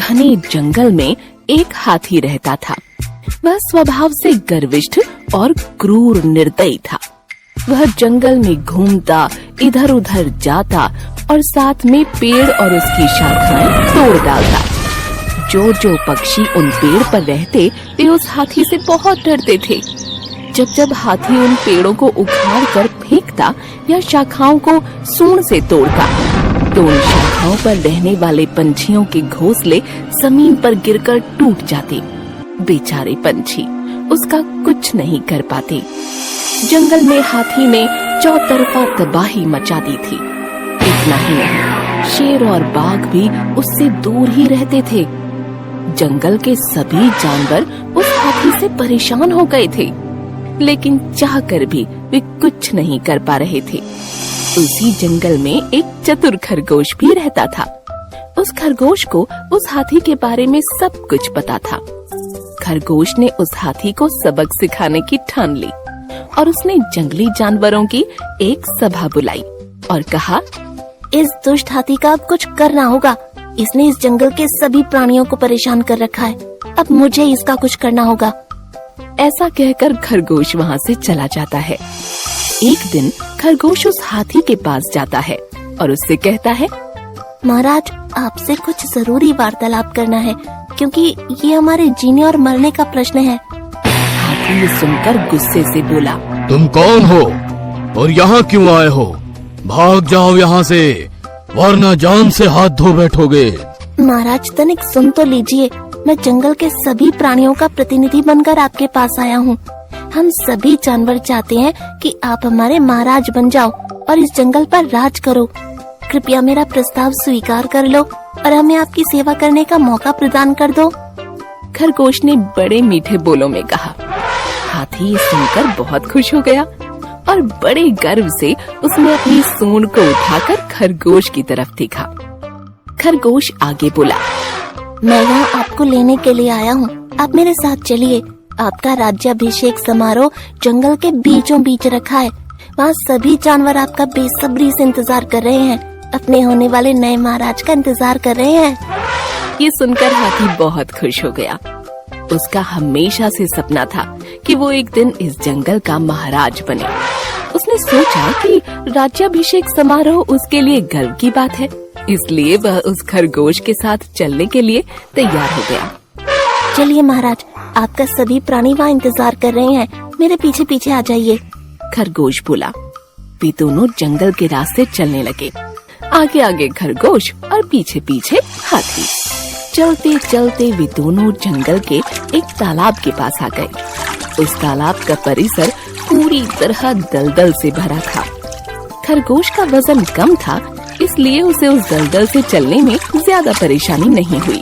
घने जंगल में एक हाथी रहता था। वह स्वभाव से गर्विष्ठ और क्रूर निर्दयी था। वह जंगल में घूमता, इधर उधर जाता और साथ में पेड़ और उसकी शाखाएं तोड़ डालता। जो पक्षी उन पेड़ पर रहते वे उस हाथी से बहुत डरते थे। जब हाथी उन पेड़ों को उखाड़ कर फेंकता या शाखाओं को सूंड से तोड़ता तो उन शाखाओं पर रहने वाले पंछियों के घोंसले जमीन पर गिरकर टूट जाते। बेचारे पंछी उसका कुछ नहीं कर पाते। जंगल में हाथी ने चौतरफा तबाही मचा दी थी। इतना ही नहीं, शेर और बाघ भी उससे दूर ही रहते थे। जंगल के सभी जानवर उस हाथी से परेशान हो गए थे, लेकिन चाहकर भी वे कुछ नहीं कर पा रहे थे। उसी जंगल में एक चतुर खरगोश भी रहता था। उस खरगोश को उस हाथी के बारे में सब कुछ पता था। खरगोश ने उस हाथी को सबक सिखाने की ठान ली और उसने जंगली जानवरों की एक सभा बुलाई और कहा, इस दुष्ट हाथी का अब कुछ करना होगा। इसने इस जंगल के सभी प्राणियों को परेशान कर रखा है। अब मुझे इसका कुछ करना होगा। ऐसा कहकर खरगोश वहाँ से चला जाता है। एक दिन खरगोश उस हाथी के पास जाता है और उससे कहता है, महाराज, आपसे कुछ जरूरी वार्तालाप करना है, क्योंकि ये हमारे जीने और मरने का प्रश्न है। हाथी ये सुनकर गुस्से से बोला, तुम कौन हो और यहाँ क्यों आए हो? भाग जाओ यहाँ से, वरना जान से हाथ धो बैठोगे। महाराज, तनिक सुन तो लीजिए। मैं जंगल के सभी प्राणियों का प्रतिनिधि बनकर आपके पास आया हूँ। हम सभी जानवर चाहते हैं कि आप हमारे महाराज बन जाओ और इस जंगल पर राज करो। कृपया मेरा प्रस्ताव स्वीकार कर लो और हमें आपकी सेवा करने का मौका प्रदान कर दो। खरगोश ने बड़े मीठे बोलों में कहा। हाथी सुनकर बहुत खुश हो गया और बड़े गर्व से उसने अपनी सूंड को उठाकर खरगोश की तरफ देखा। खरगोश आगे बोला, मैं यहाँ आपको लेने के लिए आया हूँ। आप मेरे साथ चलिए। आपका राज्याभिषेक समारोह जंगल के बीचों बीच रखा है। वहाँ सभी जानवर आपका बेसब्री से इंतजार कर रहे हैं। अपने होने वाले नए महाराज का इंतजार कर रहे हैं। ये सुनकर हाथी बहुत खुश हो गया। उसका हमेशा से सपना था कि वो एक दिन इस जंगल का महाराज बने। उसने सोचा कि राज्याभिषेक समारोह उसके लिए गर्व की बात है, इसलिए वह उस खरगोश के साथ चलने के लिए तैयार हो गया। चलिए महाराज, आपका सभी प्राणी वहाँ इंतजार कर रहे हैं। मेरे पीछे पीछे आ जाइए। खरगोश बोला। वे दोनों जंगल के रास्ते चलने लगे। आगे आगे खरगोश और पीछे पीछे हाथी। चलते चलते वे दोनों जंगल के एक तालाब के पास आ गए। उस तालाब का परिसर पूरी तरह दलदल से भरा था। खरगोश का वजन कम था, इसलिए उसे उस दलदल से चलने में ज्यादा परेशानी नहीं हुई।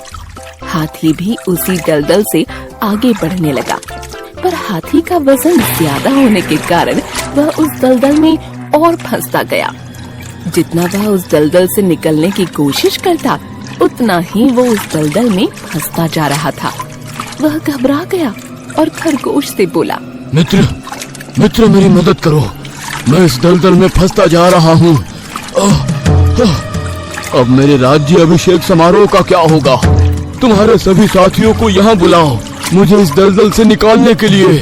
हाथी भी उसी दलदल से आगे बढ़ने लगा, पर हाथी का वजन ज्यादा होने के कारण वह उस दलदल में और फंसता गया। जितना वह उस दलदल से निकलने की कोशिश करता, उतना ही वो उस दलदल में फंसता जा रहा था। वह घबरा गया और खरगोश से बोला, मित्र मेरी मदद करो। मैं इस दलदल में फंसता जा रहा हूँ। अब मेरे राज्य अभिषेक समारोह का क्या होगा? तुम्हारे सभी साथियों को यहाँ बुलाओ, मुझे इस दलदल से निकालने के लिए।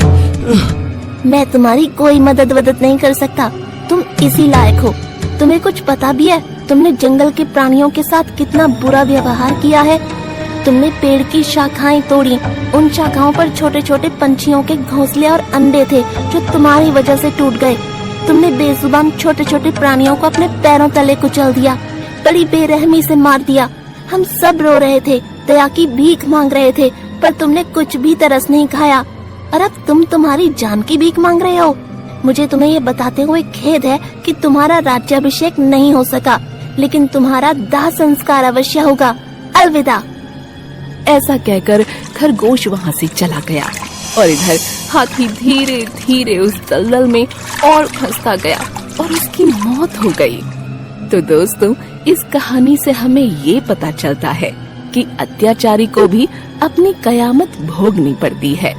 मैं तुम्हारी कोई मदद नहीं कर सकता। तुम इसी लायक हो। तुम्हें कुछ पता भी है? तुमने जंगल के प्राणियों के साथ कितना बुरा व्यवहार किया है। तुमने पेड़ की शाखाएं तोड़ी। उन शाखाओं पर छोटे छोटे पंछियों के घोंसले और अंडे थे जो तुम्हारी वजह से टूट गए। तुमने बेजुबान छोटे छोटे प्राणियों को अपने पैरों तले कुचल दिया, बड़ी बेरहमी से मार दिया। हम सब रो रहे थे, दया की भीख मांग रहे थे, पर तुमने कुछ भी तरस नहीं खाया और अब तुम तुम्हारी जान की भीख मांग रहे हो। मुझे तुम्हें ये बताते हुए खेद है कि तुम्हारा राज्याभिषेक नहीं हो सका, लेकिन तुम्हारा दाह संस्कार अवश्य होगा। अलविदा। ऐसा कहकर खरगोश वहाँ से चला गया और इधर हाथी धीरे धीरे उस दलदल में और फंसता गया और उसकी मौत हो गई। तो दोस्तों, इस कहानी से हमें ये पता चलता है कि अत्याचारी को भी अपनी कयामत भोगनी पड़ती है।